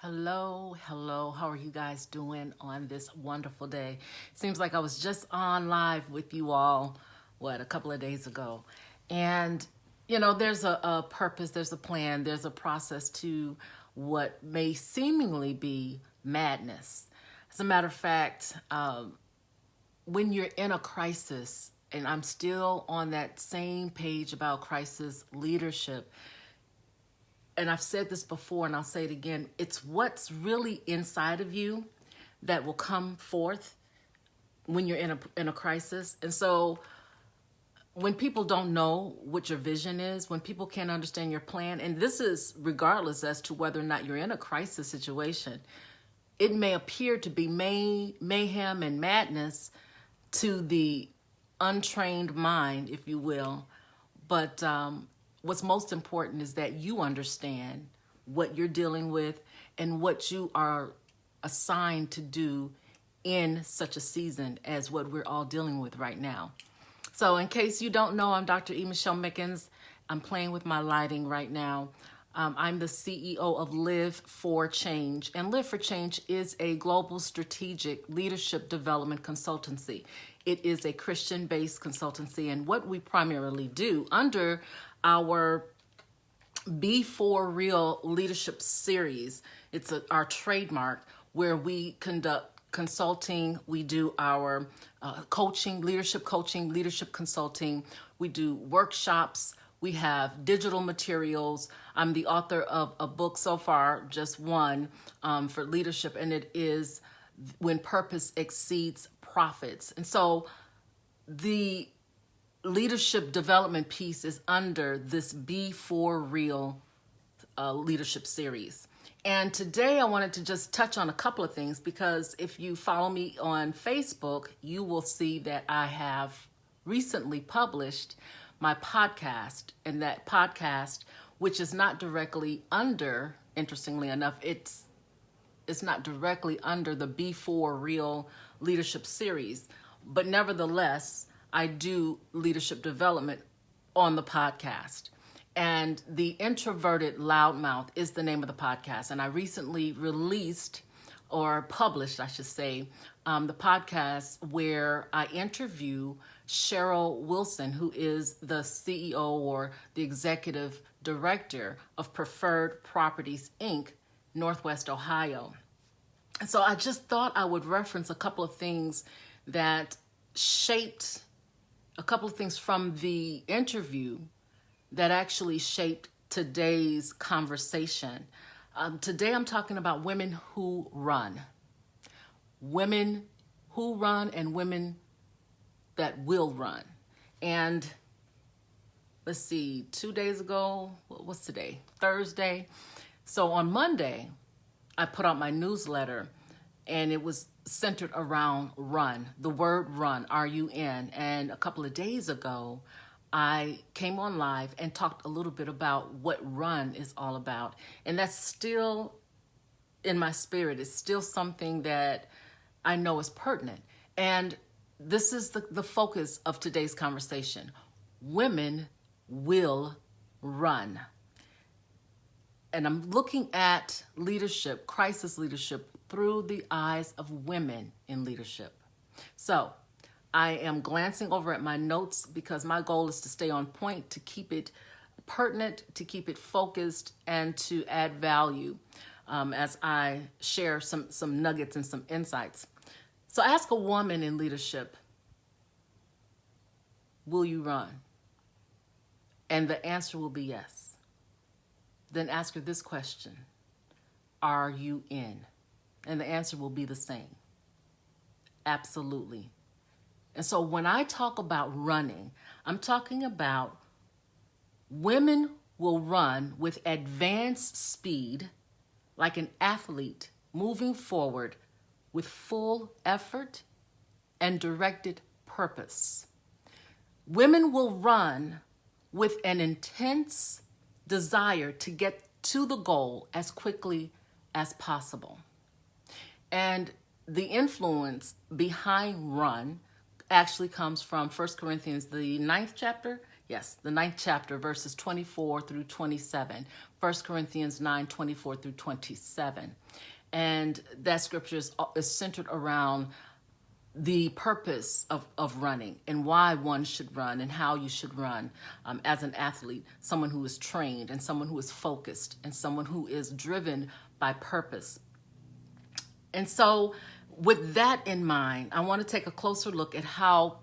Hello, hello. How are you guys doing on this wonderful day? Seems like I was just on live with you all, a couple of days ago. And, there's a purpose, there's a plan, there's a process to what may seemingly be madness. As a matter of fact, when you're in a crisis, and I'm still on that same page about crisis leadership, and I've said this before and I'll say it again, it's what's really inside of you that will come forth when you're in a crisis. And so when people don't know what your vision is, when people can't understand your plan, and this is regardless as to whether or not you're in a crisis situation, it may appear to be mayhem and madness to the untrained mind, if you will, but what's most important is that you understand what you're dealing with and what you are assigned to do in such a season as what we're all dealing with right now. So in case you don't know, I'm Dr. E. Michelle Mickens. I'm playing with my lighting right now. I'm the CEO of Live for Change, and Live for Change is a global strategic leadership development consultancy. It is a Christian-based consultancy, and what we primarily do under our Be For Real leadership series, it's our trademark, where we conduct consulting, we do our coaching, leadership consulting, we do workshops, we have digital materials. I'm the author of a book so far, just one, for leadership, and it is When Purpose Exceeds Profits. And so the leadership development piece is under this Be For Real leadership series. And today I wanted to just touch on a couple of things, because if you follow me on Facebook, you will see that I have recently published my podcast, and that podcast, which is not directly under, interestingly enough, it's not directly under the Be For Real leadership series, but nevertheless, I do leadership development on the podcast. And The Introverted Loudmouth is the name of the podcast. And I recently released, or published, I should say, the podcast where I interview Cheryl Wilson, who is the CEO or the executive director of Preferred Properties, Inc., Northwest Ohio. And so I just thought I would reference a couple of things that shaped, a couple of things from the interview that actually shaped today's conversation. Today I'm talking about women who run. Women who run and women that will run. And let's see, 2 days ago, what's today? Thursday. So on Monday, I put out my newsletter, and it was centered around run, the word run, R-U-N. And a couple of days ago, I came on live and talked a little bit about what run is all about. And that's still in my spirit. It's still something that I know is pertinent. And this is the focus of today's conversation. Women will run. And I'm looking at leadership, crisis leadership, through the eyes of women in leadership. So I am glancing over at my notes because my goal is to stay on point, to keep it pertinent, to keep it focused, and to add value as I share some nuggets and some insights. So ask a woman in leadership, will you run? And the answer will be yes. Then ask her this question, are you in? And the answer will be the same. Absolutely. And so when I talk about running, I'm talking about women will run with advanced speed, like an athlete moving forward with full effort and directed purpose. Women will run with an intense desire to get to the goal as quickly as possible. And the influence behind run actually comes from 1 Corinthians, the 9th chapter. Yes, the 9th chapter, verses 24 through 27. 1 Corinthians 9, 24 through 27. And that scripture is centered around the purpose of running and why one should run and how you should run as an athlete, someone who is trained and someone who is focused and someone who is driven by purpose. And so with that in mind, I want to take a closer look at how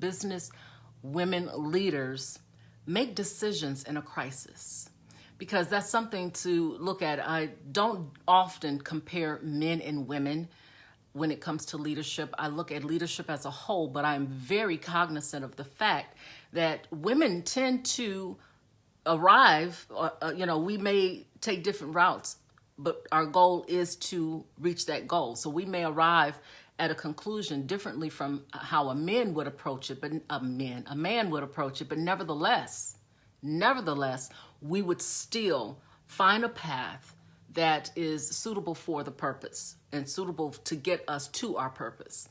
business women leaders make decisions in a crisis, because that's something to look at. I don't often compare men and women when it comes to leadership. I look at leadership as a whole, but I'm very cognizant of the fact that women tend to arrive, we may take different routes, but our goal is to reach that goal. So we may arrive at a conclusion differently from how a man would approach it, but a man would approach it, but nevertheless, we would still find a path that is suitable for the purpose and suitable to get us to our purpose.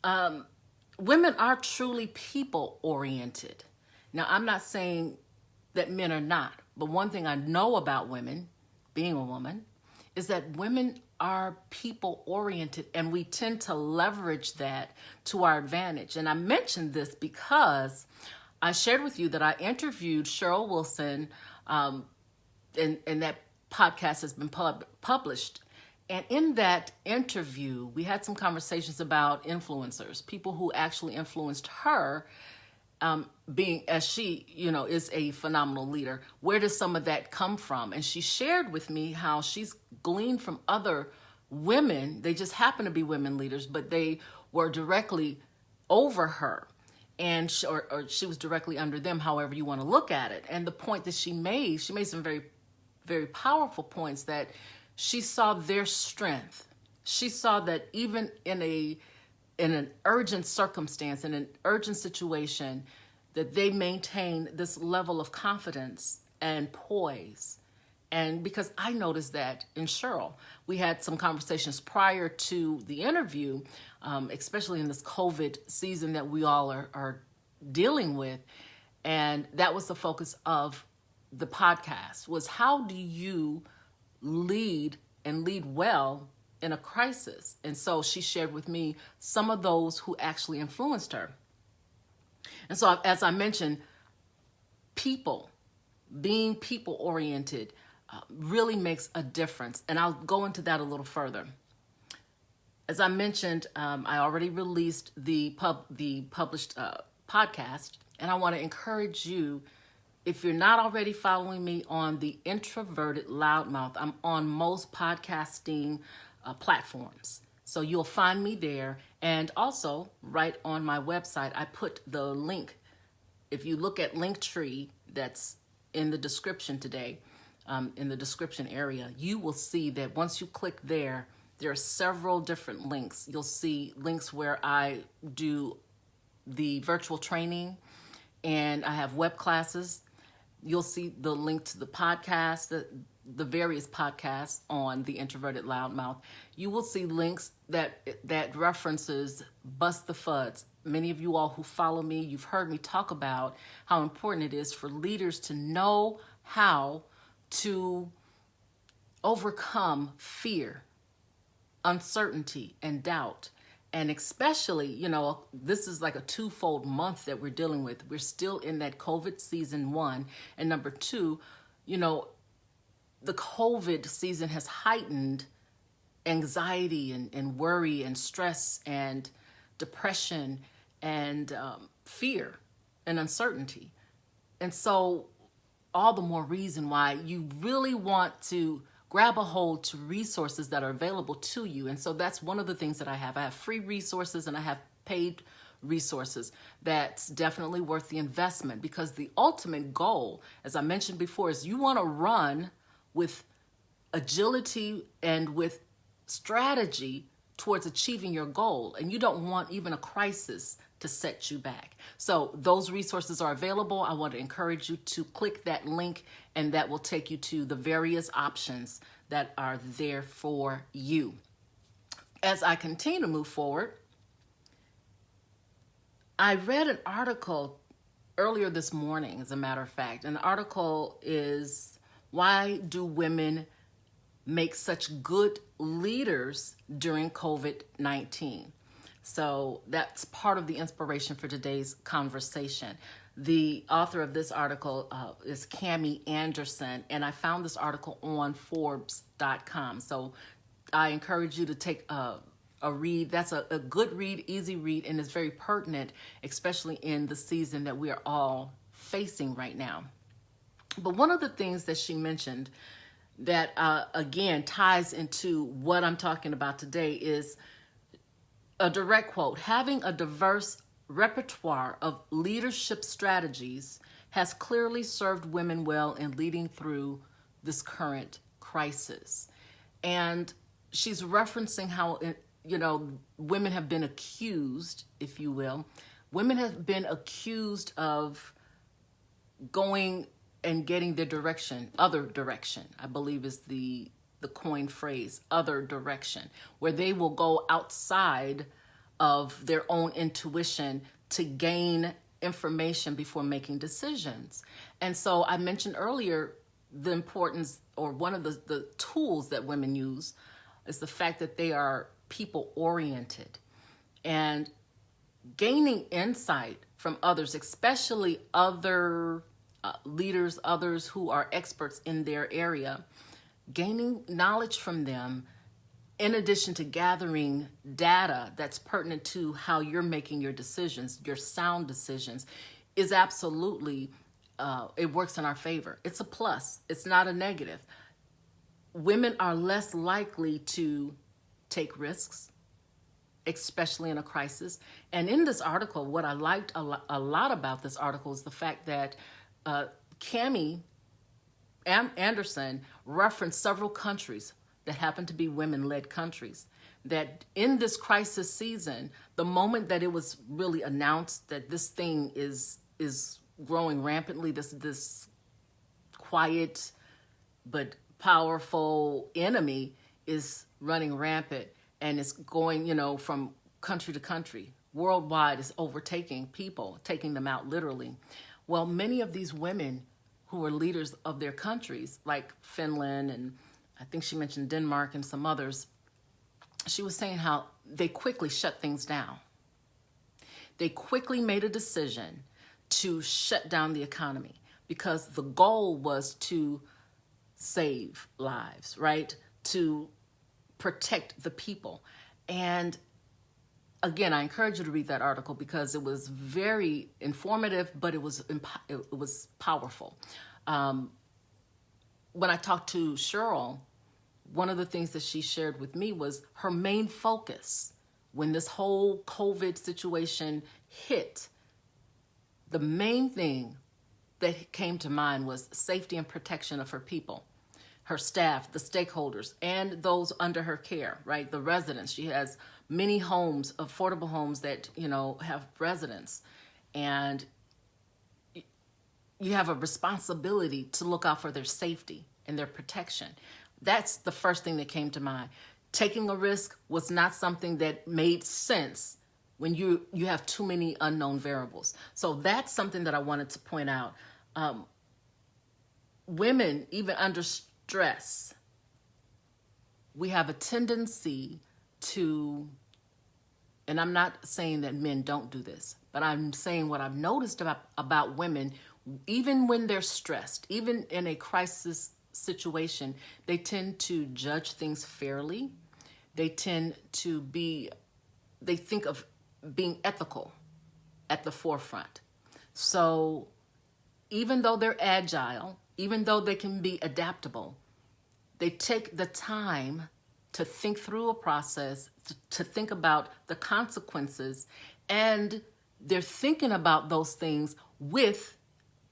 Women are truly people-oriented. Now, I'm not saying that men are not, but one thing I know about women, being a woman, is that women are people-oriented, and we tend to leverage that to our advantage. And I mentioned this because I shared with you that I interviewed Cheryl Wilson, and that podcast has been published. And in that interview, we had some conversations about influencers, people who actually influenced her, being as she, is a phenomenal leader. Where does some of that come from? And she shared with me how she's gleaned from other women. They just happen to be women leaders, but they were directly over her, and or she was directly under them, however you want to look at it. And the point that she made some very, very powerful points, that she saw their strength. She saw that even in an urgent circumstance, in an urgent situation, that they maintain this level of confidence and poise. And because I noticed that in Cheryl, we had some conversations prior to the interview, especially in this COVID season that we all are dealing with. And that was the focus of the podcast, was how do you lead and lead well in a crisis? And so she shared with me some of those who actually influenced her. And so, as I mentioned, being people-oriented really makes a difference. And I'll go into that a little further. As I mentioned, I already released the published podcast, and I want to encourage you, if you're not already following me on the Introverted Loudmouth, I'm on most podcasting platforms. So you'll find me there. And also, right on my website, I put the link. If you look at Linktree, that's in the description today, in the description area, you will see that once you click there, there are several different links. You'll see links where I do the virtual training, and I have web classes. You'll see the link to the podcast, the various podcasts on the Introverted Loudmouth. You will see links that references Bust the Fuds. Many of you all who follow me, you've heard me talk about how important it is for leaders to know how to overcome fear, uncertainty, and doubt. And especially, this is like a twofold month that we're dealing with. We're still in that COVID season 1. And number 2, the COVID season has heightened anxiety and worry and stress and depression and fear and uncertainty. And so all the more reason why you really want to grab a hold to resources that are available to you. And so that's one of the things that I have. I have free resources and I have paid resources. That's definitely worth the investment, because the ultimate goal, as I mentioned before, is you want to run with agility and with strategy towards achieving your goal. And you don't want even a crisis to set you back. So those resources are available. I want to encourage you to click that link, and that will take you to the various options that are there for you. As I continue to move forward, I read an article earlier this morning, as a matter of fact. And the article is, Why Do Women Make Such Good Leaders During COVID-19? So that's part of the inspiration for today's conversation. The author of this article is Cami Anderson, and I found this article on Forbes.com. So I encourage you to take a read. That's a good read, easy read, and it's very pertinent, especially in the season that we are all facing right now. But one of the things that she mentioned that, again, ties into what I'm talking about today is a direct quote: having a diverse repertoire of leadership strategies has clearly served women well in leading through this current crisis. And she's referencing how, women have been accused, if you will. Women have been accused of going and getting their direction, other direction, I believe is the coined phrase, other direction, where they will go outside of their own intuition to gain information before making decisions. And so I mentioned earlier the importance, or one of the tools that women use, is the fact that they are people oriented, and gaining insight from others, especially other leaders, others who are experts in their area, gaining knowledge from them, in addition to gathering data that's pertinent to how you're making your decisions, your sound decisions, is absolutely, it works in our favor. It's a plus. It's not a negative. Women are less likely to take risks, especially in a crisis. And in this article, what I liked a lot about this article is the fact that Cami Anderson referenced several countries that happen to be women-led countries, that in this crisis season, the moment that it was really announced that this thing is growing rampantly, this quiet but powerful enemy is running rampant, and it's going, from country to country, worldwide, is overtaking people, taking them out literally. Well, many of these women who are leaders of their countries, like Finland, and I think she mentioned Denmark and some others, she was saying how they quickly shut things down. They quickly made a decision to shut down the economy because the goal was to save lives, right? To protect the people. And again, I encourage you to read that article because it was very informative, but it was powerful. When I talked to Cheryl, one of the things that she shared with me was her main focus when this whole COVID situation hit. The main thing that came to mind was safety and protection of her people, her staff, the stakeholders, and those under her care, right? The residents. She has many homes, affordable homes that, have residents. And you have a responsibility to look out for their safety and their protection. That's the first thing that came to mind. Taking a risk was not something that made sense when you have too many unknown variables. So that's something that I wanted to point out. Women, even under stress, we have a tendency to, and I'm not saying that men don't do this, but I'm saying what I've noticed about women, even when they're stressed, even in a crisis situation, they tend to judge things fairly. They tend to they think of being ethical at the forefront. So even though they're agile, even though they can be adaptable, they take the time to think through a process, to think about the consequences, and they're thinking about those things with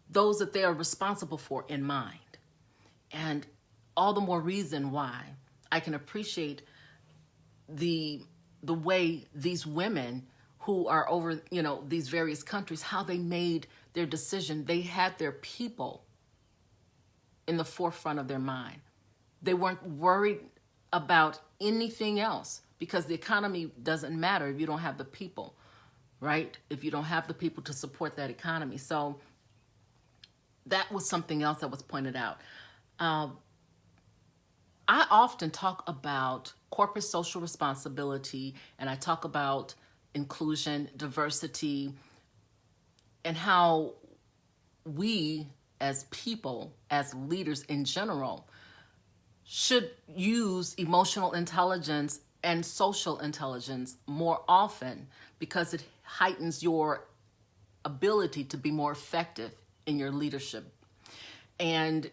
those that they are responsible for in mind. And all the more reason why I can appreciate the way these women who are over, these various countries, how they made their decision. They had their people in the forefront of their mind. They weren't worried about anything else because the economy doesn't matter if you don't have the people, right? If you don't have the people to support that economy. So that was something else that was pointed out. I often talk about corporate social responsibility, and I talk about inclusion, diversity, and how we as people, as leaders in general, should use emotional intelligence and social intelligence more often, because it heightens your ability to be more effective in your leadership. And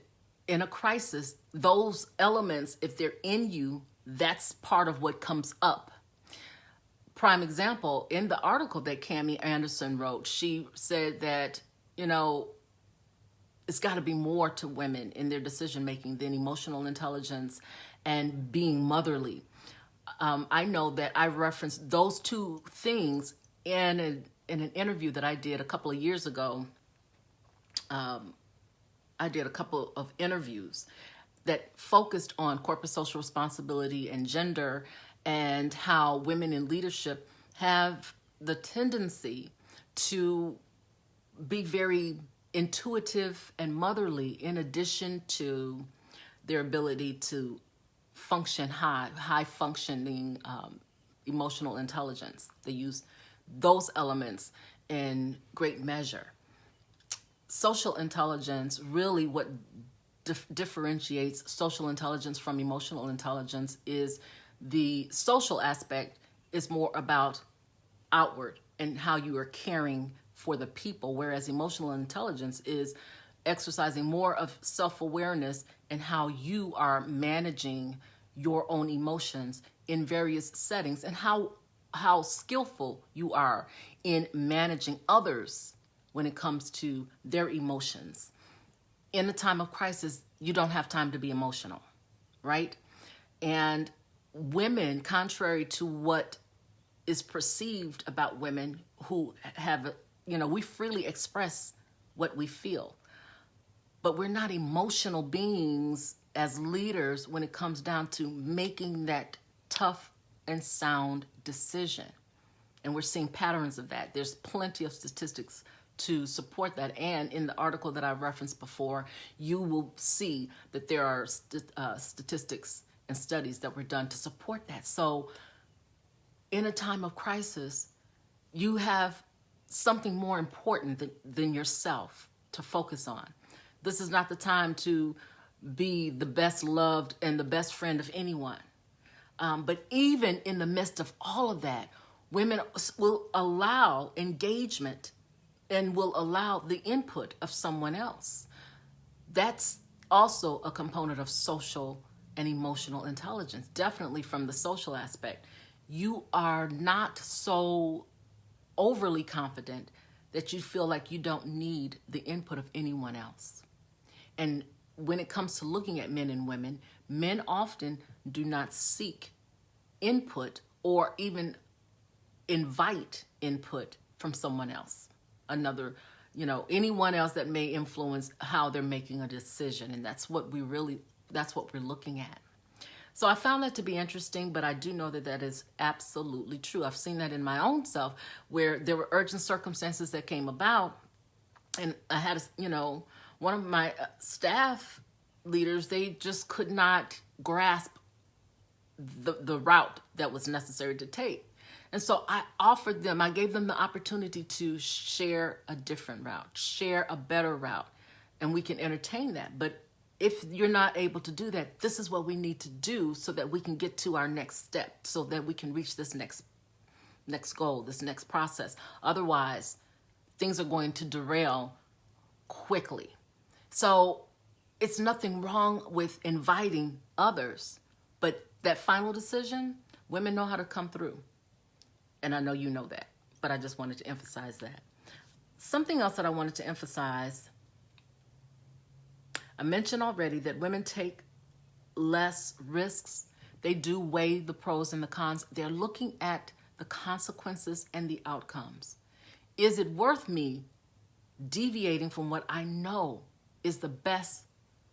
in a crisis, those elements, if they're in you, that's part of what comes up. Prime example, in the article that Cami Anderson wrote, she said that, it's got to be more to women in their decision making than emotional intelligence and being motherly. I know that I referenced those two things in an interview that I did a couple of years ago. I did a couple of interviews that focused on corporate social responsibility and gender, and how women in leadership have the tendency to be very intuitive and motherly, in addition to their ability to function high functioning emotional intelligence. They use those elements in great measure. Social intelligence, really what differentiates social intelligence from emotional intelligence, is the social aspect is more about outward and how you are caring for the people, whereas emotional intelligence is exercising more of self-awareness and how you are managing your own emotions in various settings, and how skillful you are in managing others when it comes to their emotions. In a time of crisis, you don't have time to be emotional, right? And women, contrary to what is perceived about women who have, we freely express what we feel, but we're not emotional beings as leaders when it comes down to making that tough and sound decision. And we're seeing patterns of that. There's plenty of statistics to support that. And in the article that I referenced before, you will see that there are statistics and studies that were done to support that. So in a time of crisis, you have something more important than yourself to focus on. This is not the time to be the best loved and the best friend of anyone. But even in the midst of all of that, women will allow engagement and will allow the input of someone else. That's also a component of social and emotional intelligence, definitely from the social aspect. You are not so overly confident that you feel like you don't need the input of anyone else. And when it comes to looking at men and women, men often do not seek input or even invite input from someone else, anyone else that may influence how they're making a decision. And that's what we're looking at. So I found that to be interesting, but I do know that that is absolutely true. I've seen that in my own self, where there were urgent circumstances that came about, and I had, one of my staff leaders, they just could not grasp the route that was necessary to take. And so I gave them the opportunity to share a different route, share a better route, and we can entertain that. But if you're not able to do that, this is what we need to do so that we can get to our next step, so that we can reach this next goal, this next process. Otherwise, things are going to derail quickly. So it's nothing wrong with inviting others, but that final decision, women know how to come through. And I know you know that, but I just wanted to emphasize that. Something else that I wanted to emphasize, I mentioned already that women take less risks. They do weigh the pros and the cons. They're looking at the consequences and the outcomes. Is it worth me deviating from what I know is the best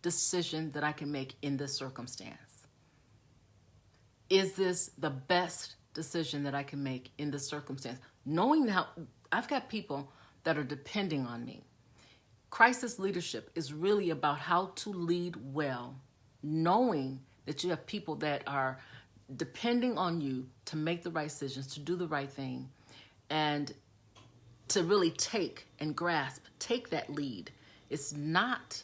decision that I can make in this circumstance? Is this the best decision that I can make in this circumstance, knowing how I've got people that are depending on me. Crisis leadership is really about how to lead well, knowing that you have people that are depending on you to make the right decisions, to do the right thing, and to really take that lead. It's not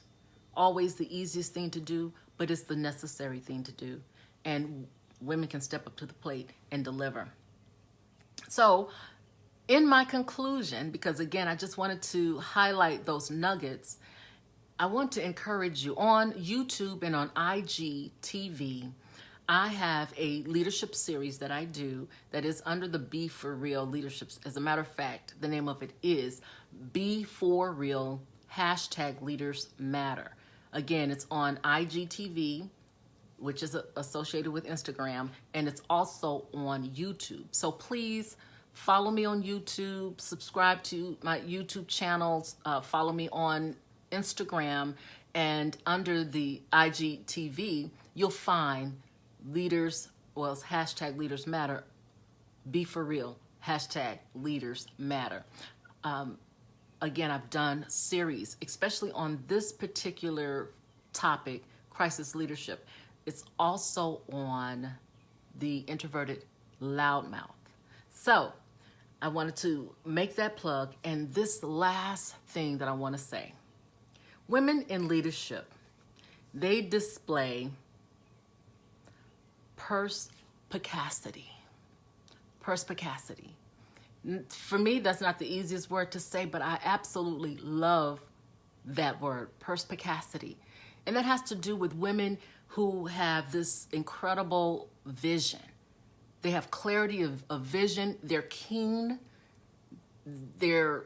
always the easiest thing to do, but it's the necessary thing to do. And women can step up to the plate and deliver. So in my conclusion, because again, I just wanted to highlight those nuggets, I want to encourage you on YouTube and on IGTV. I have a leadership series that I do that is under the Be For Real leadership. As a matter of fact, the name of it is Be For Real #Leaders Matter. Again, it's on IGTV, which is associated with Instagram, and it's also on YouTube. So please follow me on YouTube, subscribe to my YouTube channels, follow me on Instagram, and under the IGTV, you'll find leaders, well, it's #Leaders Matter, Be For Real, #Leaders Matter. Again, I've done series, especially on this particular topic, crisis leadership. It's also on the introverted loudmouth. So I wanted to make that plug. And this last thing that I want to say, women in leadership, they display perspicacity. Perspicacity. For me, that's not the easiest word to say, but I absolutely love that word, perspicacity. And that has to do with women who have this incredible vision. They have clarity of vision. They're keen. They're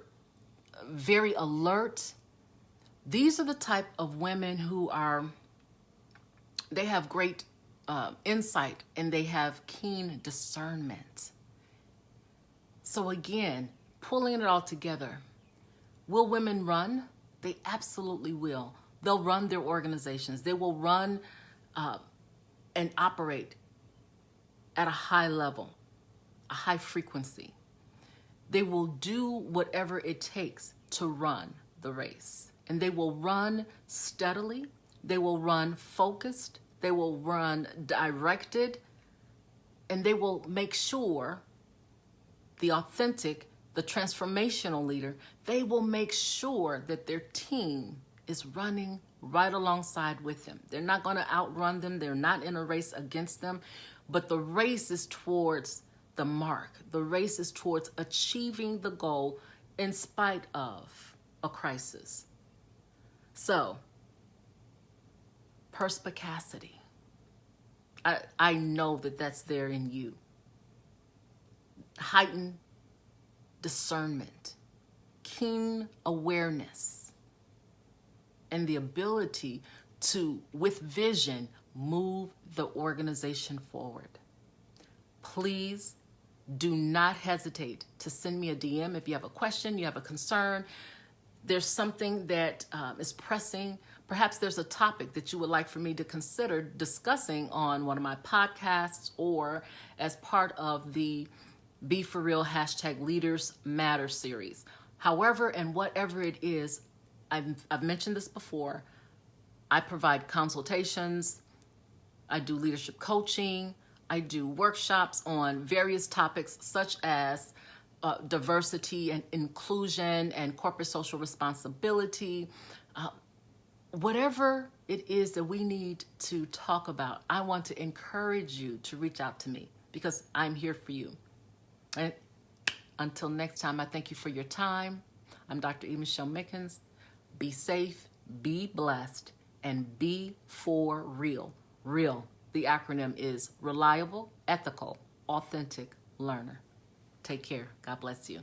very alert. These are the type of women who they have great insight, and they have keen discernment. So again, pulling it all together, will women run? They absolutely will. They'll run their organizations. They will run and operate at a high level, a high frequency. They will do whatever it takes to run the race. And they will run steadily. They will run focused. They will run directed. And they will make sure the authentic, the transformational leader, they will make sure that their team is running right alongside with them. They're not going to outrun them. They're not in a race against them. But the race is towards the mark. The race is towards achieving the goal in spite of a crisis. So, perspicacity. I know that that's there in you. Heightened discernment, keen awareness, and the ability to, with vision, move the organization forward. Please do not hesitate to send me a DM if you have a question, you have a concern, there's something that is pressing. Perhaps there's a topic that you would like for me to consider discussing on one of my podcasts or as part of the Be For Real #Leaders Matter series. However and whatever it is, I've mentioned this before, I provide consultations, I do leadership coaching, I do workshops on various topics such as diversity and inclusion and corporate social responsibility. Whatever it is that we need to talk about, I want to encourage you to reach out to me because I'm here for you. And until next time, I thank you for your time. I'm Dr. E. Michelle Mickens. Be safe, be blessed, and be for real. REAL, the acronym is Reliable, Ethical, Authentic Learner. Take care. God bless you.